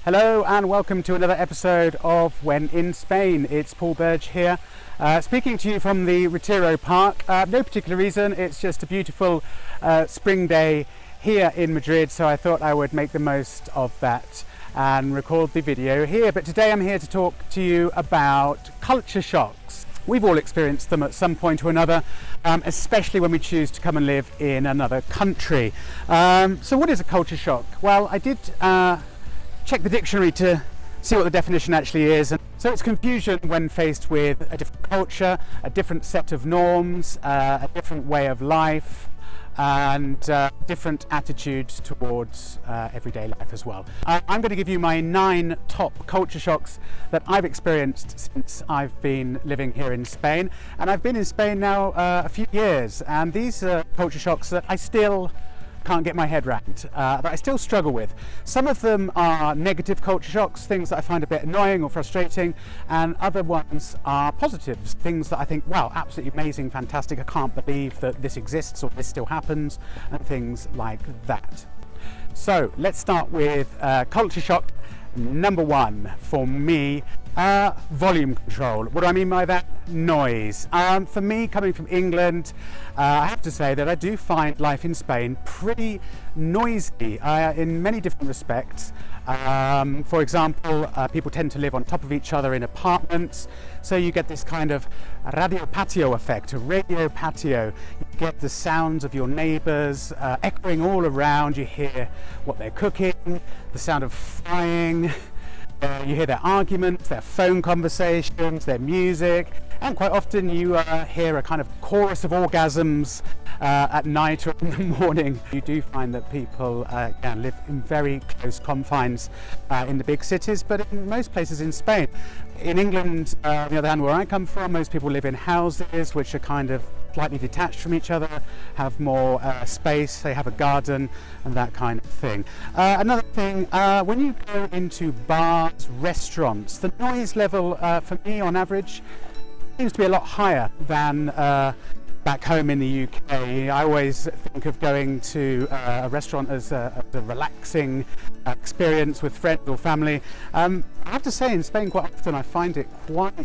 Hello and welcome to another episode of When in Spain. It's Paul Burge here, speaking to you from the Retiro Park. No particular reason, it's just a beautiful spring day here in Madrid, so I thought I would make the most of that and record the video here. But today I'm here to talk to you about culture shocks. We've all experienced them at some point or another, especially when we choose to come and live in another country. So what is a culture shock? Well, I did check the dictionary to see what the definition actually is. And so it's confusion when faced with a different culture, a different set of norms, a different way of life, and different attitudes towards everyday life as well. I'm going to give you my 9 top culture shocks that I've experienced since I've been living here in Spain. And I've been in Spain now a few years, and these are culture shocks that I still can't get my head around, that I still struggle with. Some of them are negative culture shocks, things that I find a bit annoying or frustrating, and other ones are positives, things that I think, wow, absolutely amazing, fantastic, I can't believe that this exists or this still happens, and things like that. So let's start with culture shock number 1 for me. Volume control. What do I mean by that? Noise. For me, coming from England, I have to say that I do find life in Spain pretty noisy in many different respects. For example, people tend to live on top of each other in apartments, so you get this kind of radio patio effect, a radio patio. You get the sounds of your neighbours echoing all around. You hear what they're cooking, the sound of frying. You hear their arguments, their phone conversations, their music, and quite often you hear a kind of chorus of orgasms at night or in the morning. You do find that people live in very close confines in the big cities, but in most places in Spain. In England, on the other hand, where I come from, most people live in houses which are kind of slightly detached from each other, have more space, they have a garden and that kind of thing. Another thing, when you go into bars, restaurants, the noise level for me on average seems to be a lot higher than back home in the UK. I always think of going to a restaurant as a relaxing experience with friends or family. I have to say, in Spain quite often I find it quite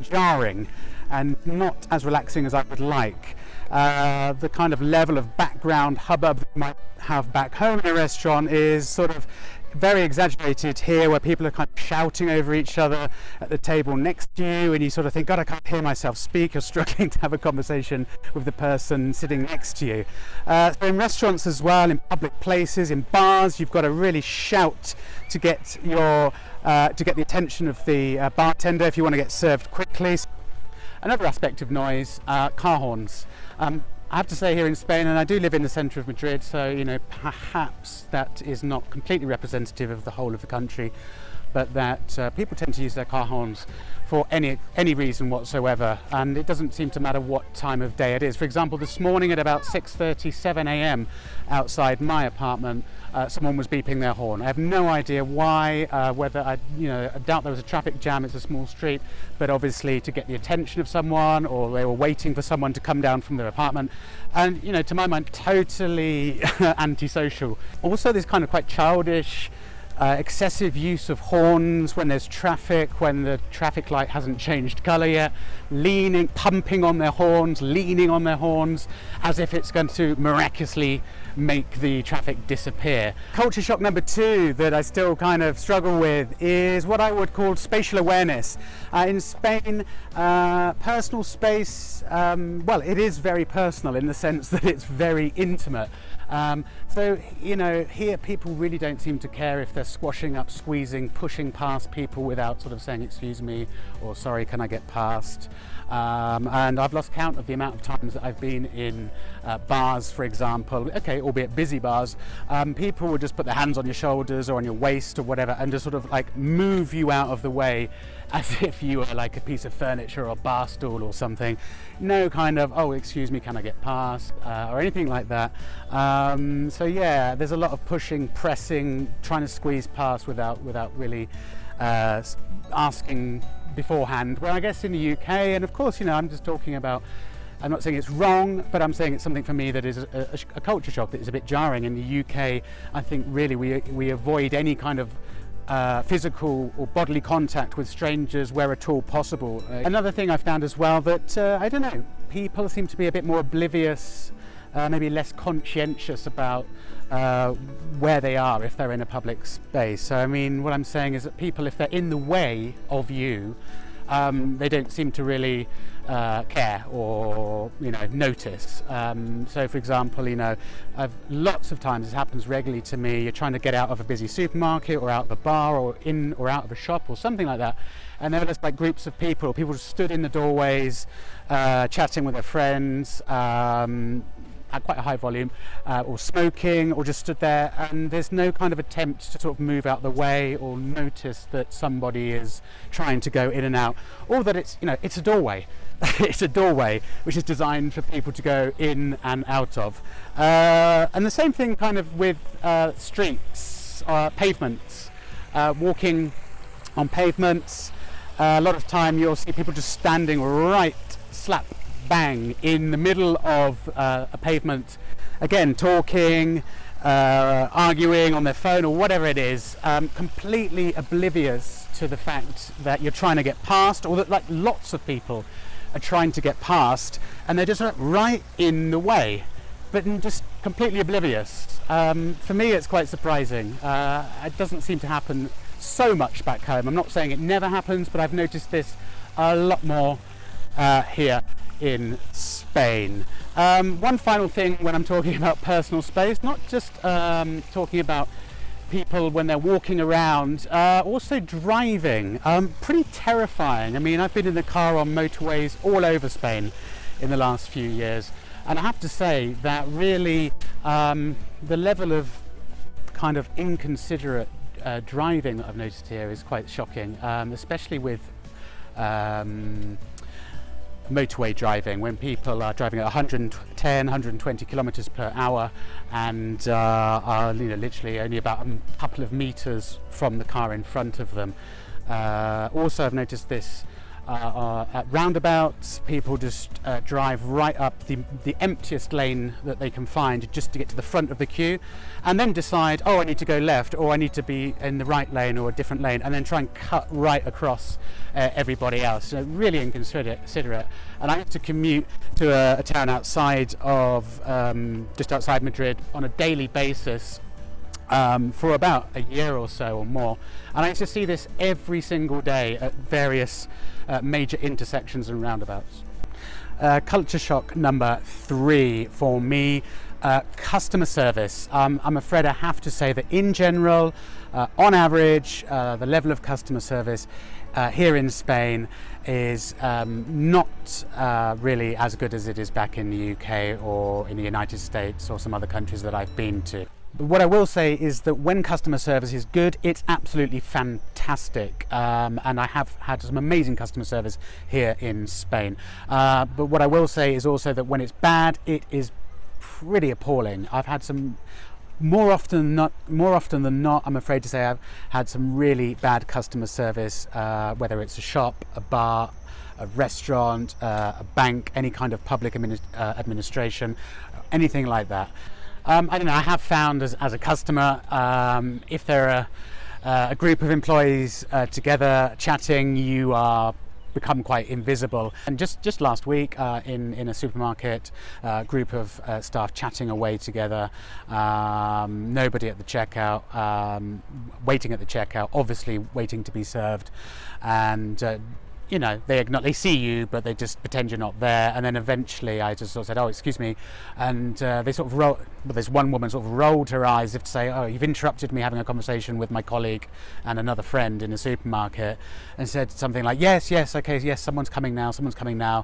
jarring and not as relaxing as I would like. The kind of level of background hubbub that you might have back home in a restaurant is sort of very exaggerated here, where people are kind of shouting over each other at the table next to you, and you sort of think, God, I can't hear myself speak. You're struggling to have a conversation with the person sitting next to you. So in restaurants as well, in public places, in bars, you've got to really shout to get the attention of the bartender if you want to get served quickly. Another aspect of noise, car horns. I have to say, here in Spain, and I do live in the centre of Madrid, so perhaps that is not completely representative of the whole of the country, but that people tend to use their car horns for any reason whatsoever, and it doesn't seem to matter what time of day it is. For example, this morning at about 6:37 a.m. outside my apartment, someone was beeping their horn. I have no idea why, whether I doubt there was a traffic jam. It's a small street, but obviously to get the attention of someone, or they were waiting for someone to come down from their apartment, and to my mind, totally antisocial. Also, this kind of quite childish excessive use of horns when there's traffic, when the traffic light hasn't changed colour yet, pumping on their horns, leaning on their horns, as if it's going to miraculously make the traffic disappear. Culture shock number 2 that I still kind of struggle with is what I would call spatial awareness. In Spain, personal space, well, it is very personal in the sense that it's very intimate. So here people really don't seem to care if they're squashing up, squeezing, pushing past people without sort of saying excuse me or sorry, can I get past. And I've lost count of the amount of times that I've been in bars, for example, okay, albeit busy bars, people would just put their hands on your shoulders or on your waist or whatever and just sort of like move you out of the way as if you were like a piece of furniture or a bar stool or something. No kind of, oh, excuse me, can I get past, or anything like that. So yeah, there's a lot of pushing, pressing, trying to squeeze past without really asking beforehand. Well, I guess in the UK, and of course, I'm just talking about I'm not saying it's wrong, but I'm saying it's something for me that is a culture shock, that is a bit jarring. In the UK, I think really we avoid any kind of physical or bodily contact with strangers where at all possible. Another thing I found as well, that I don't know, people seem to be a bit more oblivious, maybe less conscientious about where they are if they're in a public space. So I mean, what I'm saying is that people, if they're in the way of you, they don't seem to really care or notice. So for example, I've lots of times, this happens regularly to me, you're trying to get out of a busy supermarket or out of a bar or in or out of a shop or something like that, and there are just like groups of people just stood in the doorways chatting with their friends at quite a high volume, or smoking, or just stood there, and there's no kind of attempt to sort of move out the way or notice that somebody is trying to go in and out, or that it's it's a doorway. It's a doorway which is designed for people to go in and out of. And the same thing kind of with streets, pavements, walking on pavements. A lot of time you'll see people just standing right slap bang in the middle of a pavement, again talking, arguing on their phone or whatever it is, completely oblivious to the fact that you're trying to get past, or that like lots of people are trying to get past, and they're just right in the way, but just completely oblivious. For me, it's quite surprising. It doesn't seem to happen so much back home. I'm not saying it never happens, but I've noticed this a lot more here in Spain. One final thing when I'm talking about personal space, not just talking about people when they're walking around, also driving. Pretty terrifying. I mean, I've been in the car on motorways all over Spain in the last few years, and I have to say that really the level of kind of inconsiderate driving that I've noticed here is quite shocking, especially with motorway driving, when people are driving at 110, 120 kilometers per hour and are literally only about a couple of meters from the car in front of them. Also, I've noticed this at roundabouts. People just drive right up the emptiest lane that they can find just to get to the front of the queue, and then decide, oh, I need to go left, or I need to be in the right lane or a different lane, and then try and cut right across everybody else. So really inconsiderate. And I have to commute to a town outside of just outside Madrid on a daily basis for about a year or so or more, and I used to see this every single day at various major intersections and roundabouts. Culture shock number 3 for me, customer service. I'm afraid I have to say that in general, on average, the level of customer service here in Spain is not really as good as it is back in the UK or in the United States or some other countries that I've been to. But what I will say is that when customer service is good, it's absolutely fantastic, and I have had some amazing customer service here in Spain. But what I will say is also that when it's bad, it is pretty appalling. I've had some, more often than not, I'm afraid to say, I've had some really bad customer service, whether it's a shop, a bar, a restaurant, a bank, any kind of public administration, anything like that. I don't know, I have found as a customer, if there are a group of employees together chatting, you are become quite invisible. And just last week in a supermarket, group of staff chatting away together, nobody at the checkout, waiting at the checkout, obviously waiting to be served, and they see you, but they just pretend you're not there. And then eventually I just sort of said, oh, excuse me. And they sort of this one woman sort of rolled her eyes as if to say, oh, you've interrupted me having a conversation with my colleague and another friend in a supermarket, and said something like, yes, okay, yes, someone's coming now.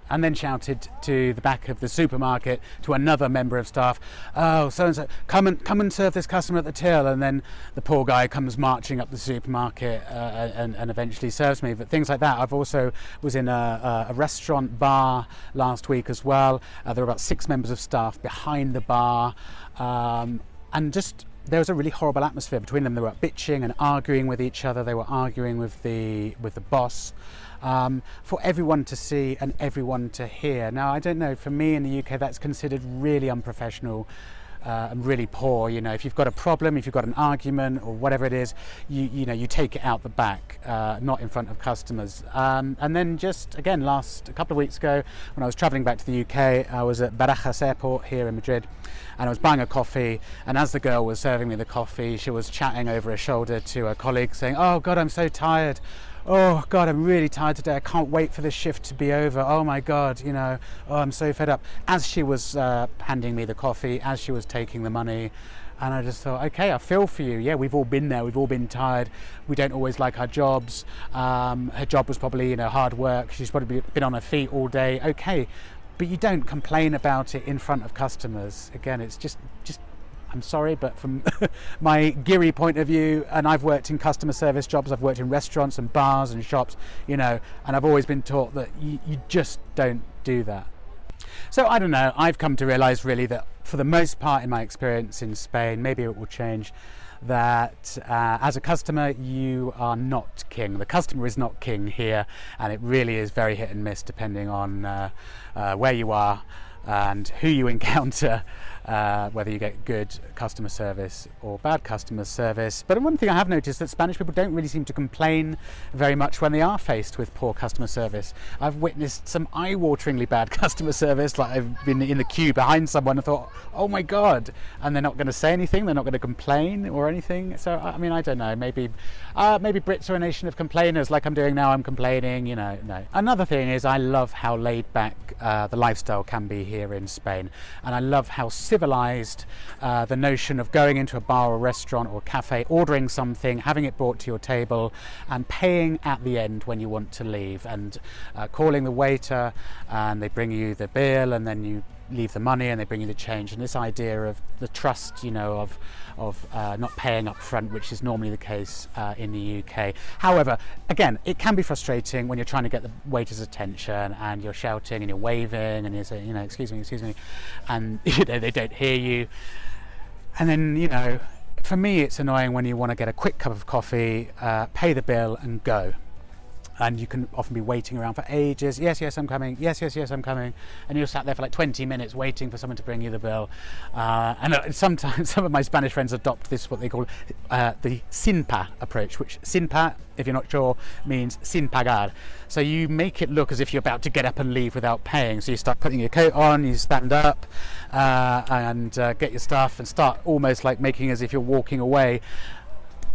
And then shouted to the back of the supermarket to another member of staff, oh, so-and-so, come and serve this customer at the till. And then the poor guy comes marching up the supermarket and eventually serves me. But things like that. I've also was in a restaurant bar last week as well. There were about 6 members of staff behind the bar, and just there was a really horrible atmosphere between them. They were bitching and arguing with each other. They were arguing with the boss, for everyone to see and everyone to hear. Now, I don't know, for me in the UK, that's considered really unprofessional and really poor. You know, if you've got a problem, if you've got an argument or whatever it is, you take it out the back, not in front of customers. And then just again, a couple of weeks ago, when I was traveling back to the UK, I was at Barajas airport here in Madrid, and I was buying a coffee, and as the girl was serving me the coffee, she was chatting over her shoulder to a colleague saying, "Oh God, I'm so tired. Oh God, I'm really tired today. I can't wait for this shift to be over. Oh my God, you know, oh, I'm so fed up." As she was handing me the coffee, as she was taking the money, and I just thought, okay, I feel for you. Yeah, we've all been there. We've all been tired. We don't always like our jobs. Her job was probably, you know, hard work. She's probably been on her feet all day. Okay, but you don't complain about it in front of customers. Again, it's just I'm sorry, but from my geary point of view, and I've worked in customer service jobs, I've worked in restaurants and bars and shops, you know, and I've always been taught that you just don't do that. So I don't know, I've come to realise really that for the most part in my experience in Spain, maybe it will change, that as a customer you are not king. The customer is not king here, and it really is very hit and miss depending on where you are and who you encounter, whether you get good customer service or bad customer service. But one thing I have noticed, that Spanish people don't really seem to complain very much when they are faced with poor customer service. I've witnessed some eye-wateringly bad customer service, like I've been in the queue behind someone and thought, oh my God, and they're not going to say anything, they're not going to complain or anything. So I mean, I don't know, maybe Brits are a nation of complainers, like I'm doing now, I'm complaining, you know. No. Another thing is, I love how laid back the lifestyle can be here in Spain, and I love how civilized the notion of going into a bar or restaurant or cafe, ordering something, having it brought to your table, and paying at the end when you want to leave, and calling the waiter, and they bring you the bill, and then you leave the money and they bring you the change. And this idea of the trust, you know, of not paying up front, which is normally the case in the UK. However, again, it can be frustrating when you're trying to get the waiter's attention and you're shouting and you're waving and you're saying, you know, excuse me, and you know, they don't hear you. And then, you know, for me it's annoying when you want to get a quick cup of coffee, pay the bill and go. And you can often be waiting around for ages. Yes, I'm coming. Yes, I'm coming. And you're sat there for like 20 minutes waiting for someone to bring you the bill. And sometimes some of my Spanish friends adopt this, what they call the sin pa approach, which sin pa, if you're not sure, means sin pagar. So you make it look as if you're about to get up and leave without paying. So you start putting your coat on, you stand up and get your stuff and start almost like making as if you're walking away.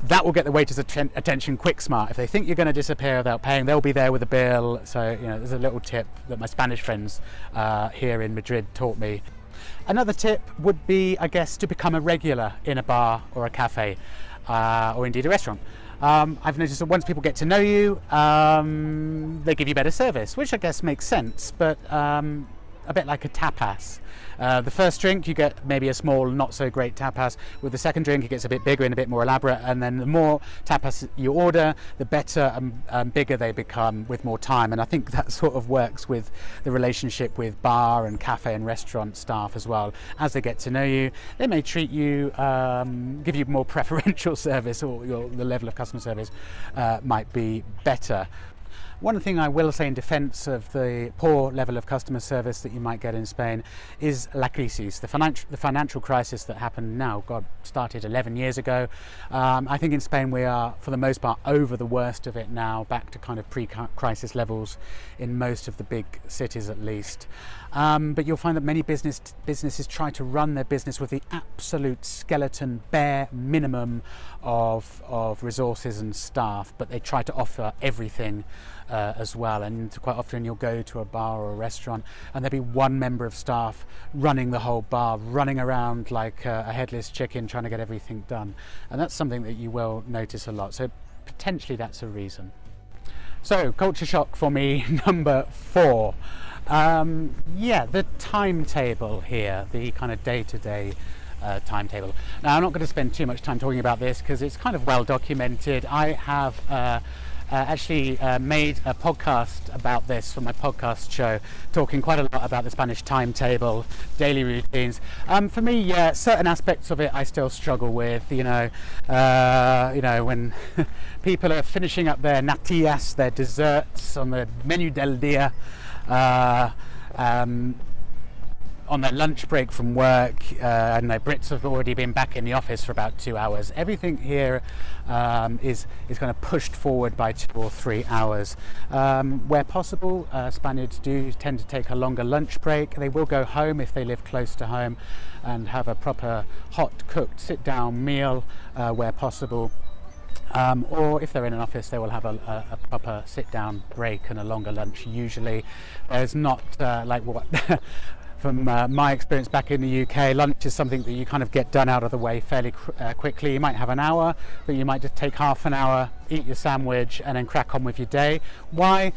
That will get the waiter's attention quick smart. If they think you're going to disappear without paying, they'll be there with a bill. So, you know, there's a little tip that my Spanish friends here in Madrid taught me. Another tip would be, I guess, to become a regular in a bar or a cafe, or indeed a restaurant. I've noticed that once people get to know you, they give you better service, which I guess makes sense, but a bit like a tapas. The first drink you get maybe a small, not so great tapas. With the second drink it gets a bit bigger and a bit more elaborate, and then the more tapas you order, the better and bigger they become with more time. And I think that sort of works with the relationship with bar and cafe and restaurant staff as well. As they get to know you, they may treat you, give you more preferential service, or the level of customer service might be better. One thing I will say in defence of the poor level of customer service that you might get in Spain is la crisis, the financial crisis that happened now, started 11 years ago. I think in Spain we are, for the most part, over the worst of it now, back to kind of pre-crisis levels in most of the big cities at least. But you'll find that many businesses try to run their business with the absolute skeleton, bare minimum of resources and staff, but they try to offer everything as well. And quite often you'll go to a bar or a restaurant and there'll be one member of staff running the whole bar, running around like a headless chicken trying to get everything done. And that's something that you will notice a lot. So potentially that's a reason. So culture shock for me, number 4. The timetable here, the kind of day-to-day timetable. Now, I'm not going to spend too much time talking about this because it's kind of well documented. I have actually made a podcast about this for my podcast show, talking quite a lot about the Spanish timetable, daily routines. For me, yeah, certain aspects of it I still struggle with. When people are finishing up their natillas, their desserts on the menú del día, on their lunch break from work, and the Brits have already been back in the office for about 2 hours. Everything here is kind of pushed forward by 2 or 3 hours. Where possible, Spaniards do tend to take a longer lunch break. They will go home if they live close to home and have a proper hot cooked sit down meal where possible. Or if they're in an office, they will have a proper sit down break and a longer lunch. Usually there's not like what from my experience back in the UK, lunch is something that you kind of get done out of the way fairly quickly. You might have an hour, but you might just take half an hour, eat your sandwich, and then crack on with your day. Why?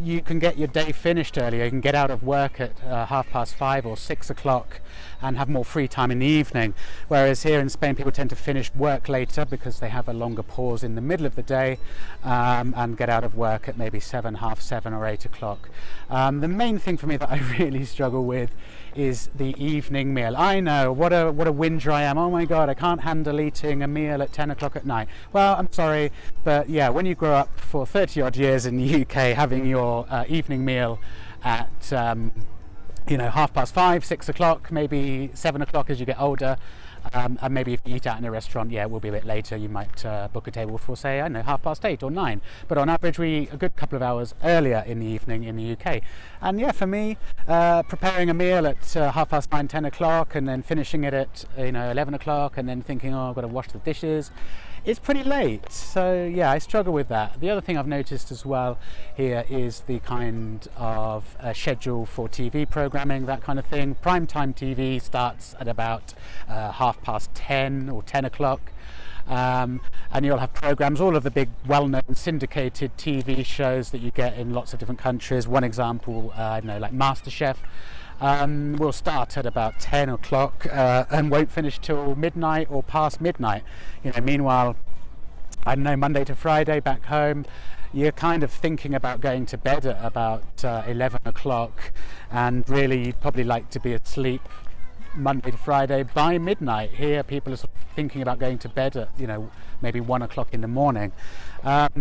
You can get your day finished earlier. You can get out of work at 5:30 or 6 o'clock and have more free time in the evening. Whereas here in Spain, people tend to finish work later because they have a longer pause in the middle of the day and get out of work at maybe 7, half 7 or 8 o'clock. The main thing for me that I really struggle with is the evening meal. I know, what a whinger I am. Oh my God, I can't handle eating a meal at 10 o'clock at night. Well, I'm sorry, but yeah, when you grow up for 30 odd years in the UK, having your evening meal at 5:30, 6 o'clock, maybe 7 o'clock as you get older, and maybe if you eat out in a restaurant, yeah, it will be a bit later. You might book a table for, say, 8:30 or 9. But on average, we eat a good couple of hours earlier in the evening in the UK. And yeah, for me, preparing a meal at 9:30, 10 o'clock, and then finishing it at 11 o'clock, and then thinking, oh, I've got to wash the dishes, it's pretty late. So yeah, I struggle with that. The other thing I've noticed as well here is the kind of schedule for TV programming, that kind of thing. Primetime TV starts at about 10:30 or 10 o'clock. And you'll have programs, all of the big well-known syndicated TV shows that you get in lots of different countries. One example, like MasterChef, will start at about 10 o'clock and won't finish till midnight or past midnight. Meanwhile, Monday to Friday back home, you're kind of thinking about going to bed at about 11 o'clock, and really you'd probably like to be asleep Monday to Friday by midnight. Here people are sort of thinking about going to bed at maybe 1 o'clock in the morning.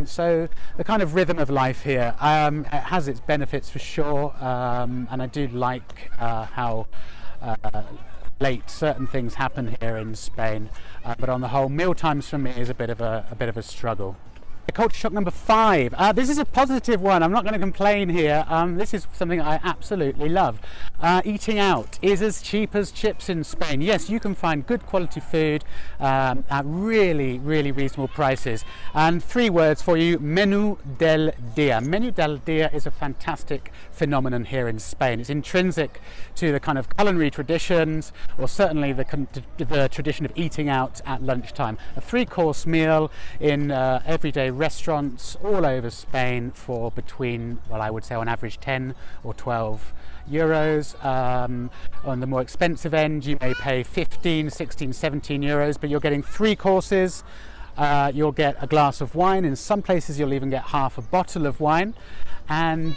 So the kind of rhythm of life here, it has its benefits for sure, and I do like how late certain things happen here in Spain, but on the whole, meal times for me is a bit of a struggle. Culture shock number 5. This is a positive one. I'm not going to complain here. This is something I absolutely love. Eating out is as cheap as chips in Spain. Yes, you can find good quality food at really, really reasonable prices. And 3 words for you: menú del día. Menú del día is a fantastic phenomenon here in Spain. It's intrinsic to the kind of culinary traditions, or certainly the tradition of eating out at lunchtime. A 3-course meal in everyday restaurants all over Spain for between, well, I would say on average 10 or 12 euros. On the more expensive end, you may pay 15, 16, 17 euros, but you're getting 3 courses. You'll get a glass of wine. In some places, you'll even get half a bottle of wine, and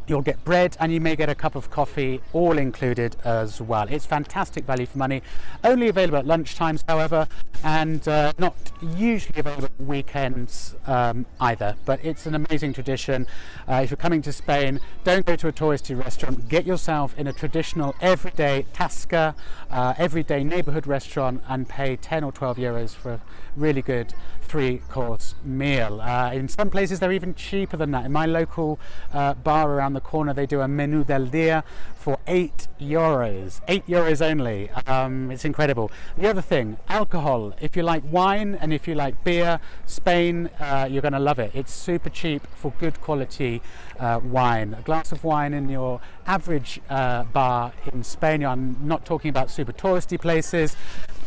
you'll get bread, and you may get a cup of coffee, all included as well. It's fantastic value for money. Only available at lunchtimes, however, and not usually available at weekends either. But it's an amazing tradition. If you're coming to Spain, don't go to a touristy restaurant. Get yourself in a traditional everyday tasca, everyday neighbourhood restaurant, and pay 10 or 12 euros for a really good 3-course meal. In some places they're even cheaper than that. In my local bar around the corner, they do a menú del día for 8 euros. 8 euros only. It's incredible. The other thing, alcohol. If you like wine and if you like beer, Spain, you're going to love it. It's super cheap for good quality wine. A glass of wine in your average bar in Spain. I'm not talking about super touristy places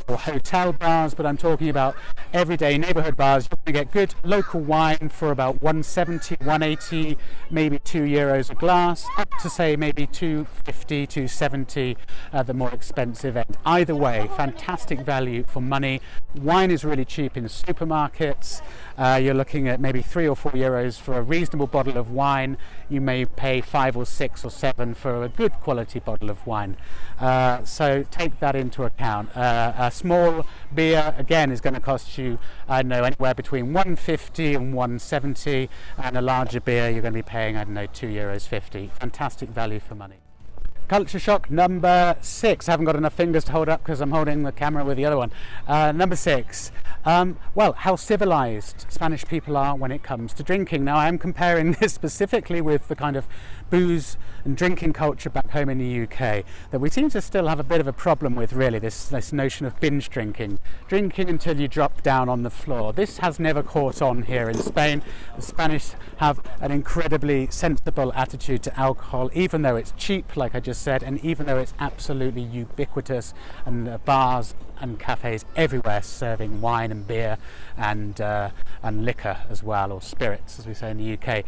or hotel bars, but I'm talking about everyday neighbourhood bars. You're going to get good local wine for about 170, 180, maybe 2 euros a glass, up to say maybe 250, 270 the more expensive end. Either way, fantastic value for money. Wine is really cheap in supermarkets, you're looking at maybe €3 or €4 for a reasonable bottle of wine. You may pay 5 or 6 or 7 for a good quality bottle of wine. So take that into account. A small beer, again, is going to cost you, I don't know, anywhere between €1.50 and €1.70, and a larger beer you're going to be paying, I don't know, €2.50. Fantastic value for money. Culture shock number 6. I haven't got enough fingers to hold up because I'm holding the camera with the other one. Number 6. Well, how civilized Spanish people are when it comes to drinking. Now, I am comparing this specifically with the kind of booze and drinking culture back home in the UK that we seem to still have a bit of a problem with, really, this notion of binge drinking until you drop down on the floor. This has never caught on here in Spain. The Spanish have an incredibly sensible attitude to alcohol, even though it's cheap, like I just said, and even though it's absolutely ubiquitous, and bars and cafes everywhere serving wine and beer and liquor as well, or spirits as we say in the UK.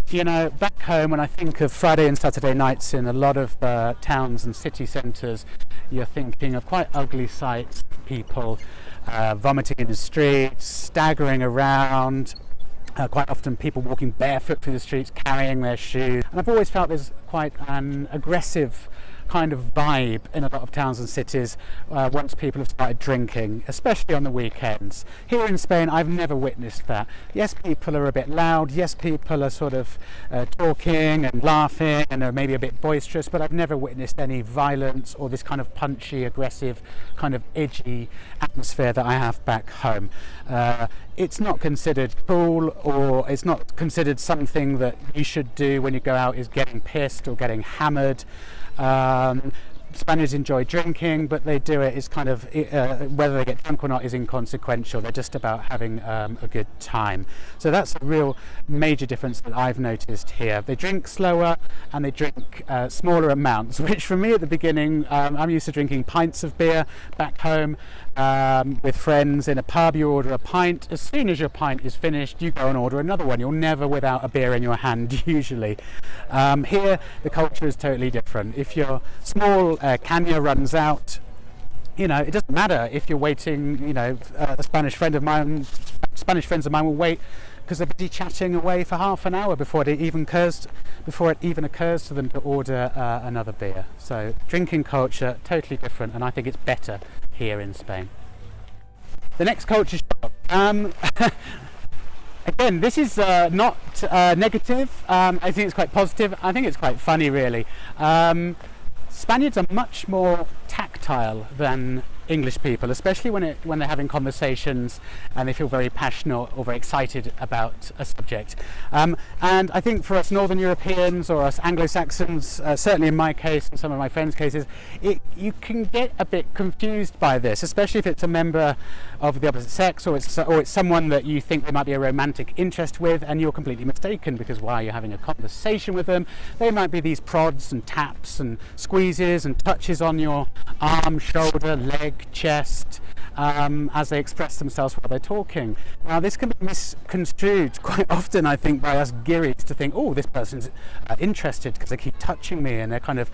You know, back home, when I think of Friday and Saturday nights in a lot of towns and city centres, you're thinking of quite ugly sights, people vomiting in the streets, staggering around, quite often people walking barefoot through the streets, carrying their shoes. And I've always felt there's quite an aggressive kind of vibe in a lot of towns and cities once people have started drinking, especially on the weekends. Here in Spain, I've never witnessed that. Yes, people are a bit loud, yes, people are sort of talking and laughing and are maybe a bit boisterous, but I've never witnessed any violence or this kind of punchy, aggressive, kind of edgy atmosphere that I have back home. It's not considered cool, or it's not considered something that you should do when you go out, is getting pissed or getting hammered. Spaniards enjoy drinking, but they do it is kind of whether they get drunk or not is inconsequential. They're just about having a good time. So that's a real major difference that I've noticed here. They drink slower and they drink smaller amounts, which for me at the beginning, I'm used to drinking pints of beer back home with friends in a pub. You order a pint. As soon as your pint is finished, you go and order another one. You're never without a beer in your hand usually. Here the culture is totally different. If your small canya runs out, you know, it doesn't matter if you're waiting. You know, Spanish friends of mine will wait because they're busy chatting away for half an hour before it even occurs to them to order another beer. So drinking culture totally different, and I think it's better here in Spain. The next culture shock. Again, this is not negative. I think it's quite positive. I think it's quite funny, really. Spaniards are much more tactile than English people, especially when they're having conversations and they feel very passionate or very excited about a subject. And I think for us Northern Europeans or us Anglo-Saxons, certainly in my case and some of my friends' cases, you can get a bit confused by this, especially if it's a member of the opposite sex, or it's someone that you think there might be a romantic interest with, and you're completely mistaken, because while you're having a conversation with them, there might be these prods and taps and squeezes and touches on your arm, shoulder, leg, chest, as they express themselves while they're talking. Now, this can be misconstrued quite often, I think, by us gillies to think, oh, this person's interested because they keep touching me and they're kind of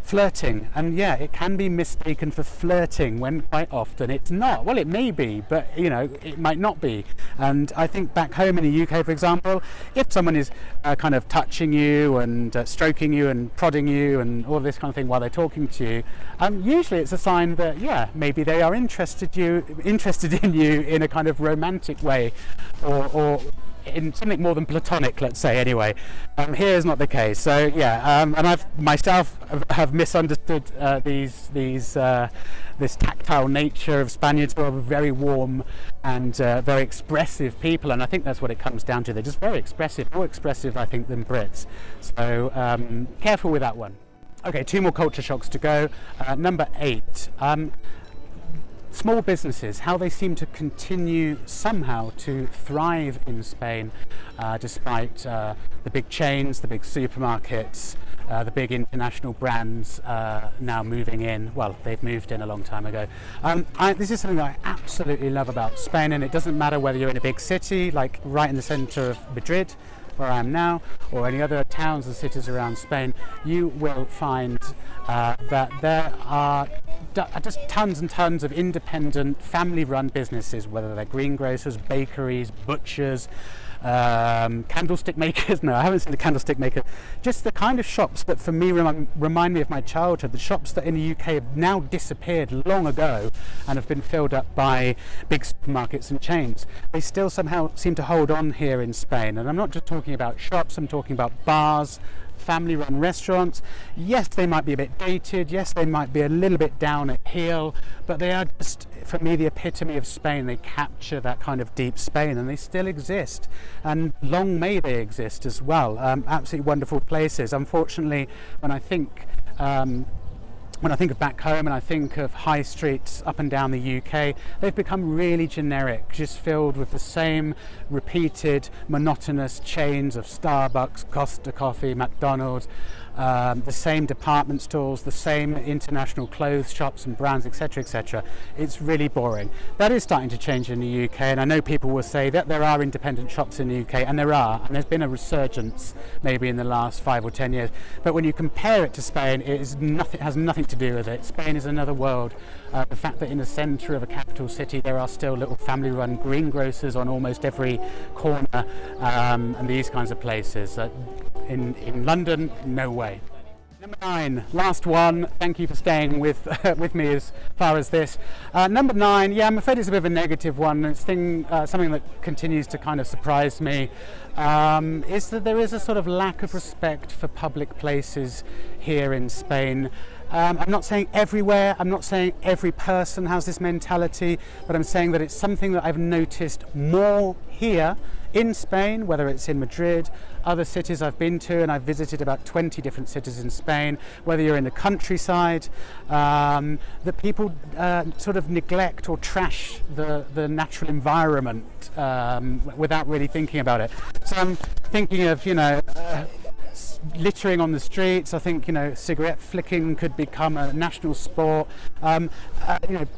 flirting. And yeah, it can be mistaken for flirting when quite often it's not. Well, it may be, but you know, it might not be. And I think back home in the UK, for example, if someone is kind of touching you and stroking you and prodding you and all this kind of thing while they're talking to you, usually it's a sign that, yeah, maybe they are interested in you in a kind of romantic way, or in something more than platonic, let's say. Anyway, here is not the case. So yeah, and I've myself have misunderstood this tactile nature of Spaniards, who are very warm and very expressive people, and I think that's what it comes down to. They're just very expressive, more expressive, I think, than Brits. So careful with that one. Okay, 2 more culture shocks to go. Number 8. Small businesses, how they seem to continue somehow to thrive in Spain, despite the big chains, the big supermarkets, the big international brands now moving in. Well, they've moved in a long time ago. This is something that I absolutely love about Spain, and it doesn't matter whether you're in a big city, like right in the centre of Madrid, where I am now, or any other towns and cities around Spain, you will find that there are just tons and tons of independent family-run businesses, whether they're greengrocers, bakeries, butchers, candlestick makers. No, I haven't seen a candlestick maker. Just the kind of shops that for me remind me of my childhood, the shops that in the UK have now disappeared long ago and have been filled up by big supermarkets and chains. They still somehow seem to hold on here in Spain, and I'm not just talking about shops, I'm talking about bars, family-run restaurants. Yes, they might be a bit dated, yes, they might be a little bit down at heel, but they are just, for me, the epitome of Spain. They capture that kind of deep Spain, and they still exist, and long may they exist as well. Absolutely wonderful places. Unfortunately, when I think of back home and I think of high streets up and down the UK, they've become really generic, just filled with the same repeated monotonous chains of Starbucks, Costa Coffee, McDonald's, the same department stores, the same international clothes shops and brands, etc., etc. It's really boring. That is starting to change in the UK, and I know people will say that there are independent shops in the UK, and there are, and there's been a resurgence maybe in the last 5 or 10 years. But when you compare it to Spain, it is nothing, has nothing to do with it. Spain is another world. The fact that in the centre of a capital city there are still little family-run greengrocers on almost every corner, and these kinds of places. In London, no way. Number 9, last one. Thank you for staying with me as far as this. Number 9, yeah, I'm afraid it's a bit of a negative one. It's something that continues to kind of surprise me, is that there is a sort of lack of respect for public places here in Spain. I'm not saying everywhere, I'm not saying every person has this mentality, but I'm saying that it's something that I've noticed more here in Spain, whether it's in Madrid, other cities I've been to, and I've visited about 20 different cities in Spain, whether you're in the countryside, that people sort of neglect or trash the natural environment without really thinking about it. So I'm thinking of, littering on the streets. I think, cigarette flicking could become a national sport,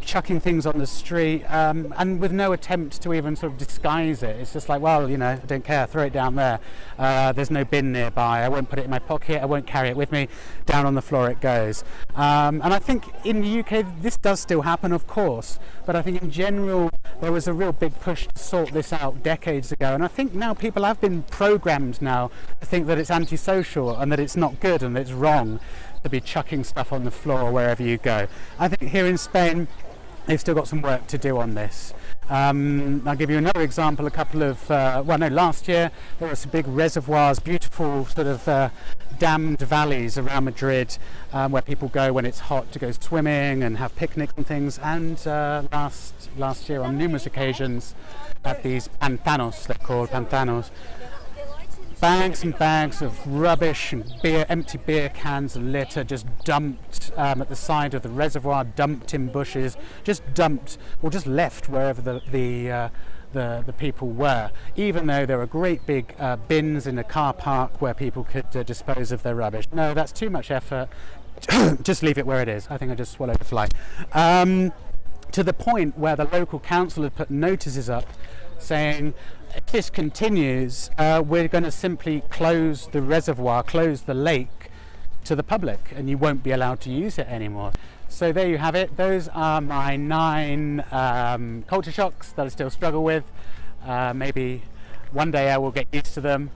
chucking things on the street, and with no attempt to even sort of disguise it. It's just like, well, I don't care, throw it down there. There's no bin nearby, I won't put it in my pocket, I won't carry it with me, down on the floor it goes. And I think in the UK this does still happen, of course, but I think in general there was a real big push to sort this out decades ago, and I think now people have been programmed now to think that it's antisocial and that it's not good and that it's wrong to be chucking stuff on the floor wherever you go. I think here in Spain they've still got some work to do on this. I'll give you another example. Last year there were some big reservoirs, beautiful sort of dammed valleys around Madrid, where people go when it's hot to go swimming and have picnics and things. And last year on numerous occasions at these pantanos, they're called pantanos, bags and bags of rubbish and empty beer cans and litter just dumped at the side of the reservoir, dumped in bushes, just dumped or just left wherever the people were, even though there were great big bins in a car park where people could dispose of their rubbish. No, that's too much effort. Just leave it where it is. I think I just swallowed a fly. To the point where the local council had put notices up saying, if this continues, we're going to simply close the reservoir, close the lake to the public, and you won't be allowed to use it anymore. So there you have it. Those are my 9 culture shocks that I still struggle with. Maybe one day I will get used to them.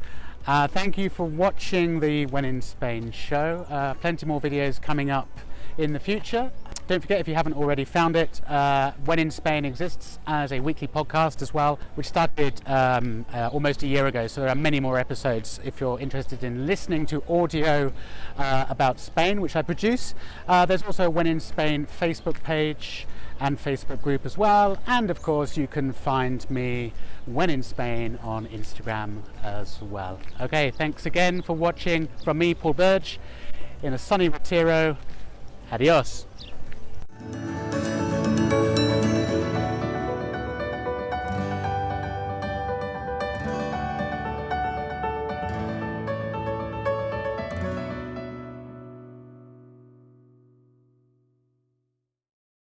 Thank you for watching the When in Spain show. Plenty more videos coming up in the future. Don't forget, if you haven't already found it, When in Spain exists as a weekly podcast as well, which started almost a year ago, so there are many more episodes if you're interested in listening to audio about Spain, which I produce. There's also a When in Spain Facebook page and Facebook group as well, and of course you can find me When in Spain on Instagram as well. Okay, thanks again for watching from me, Paul Burge, in a sunny Retiro. Adios.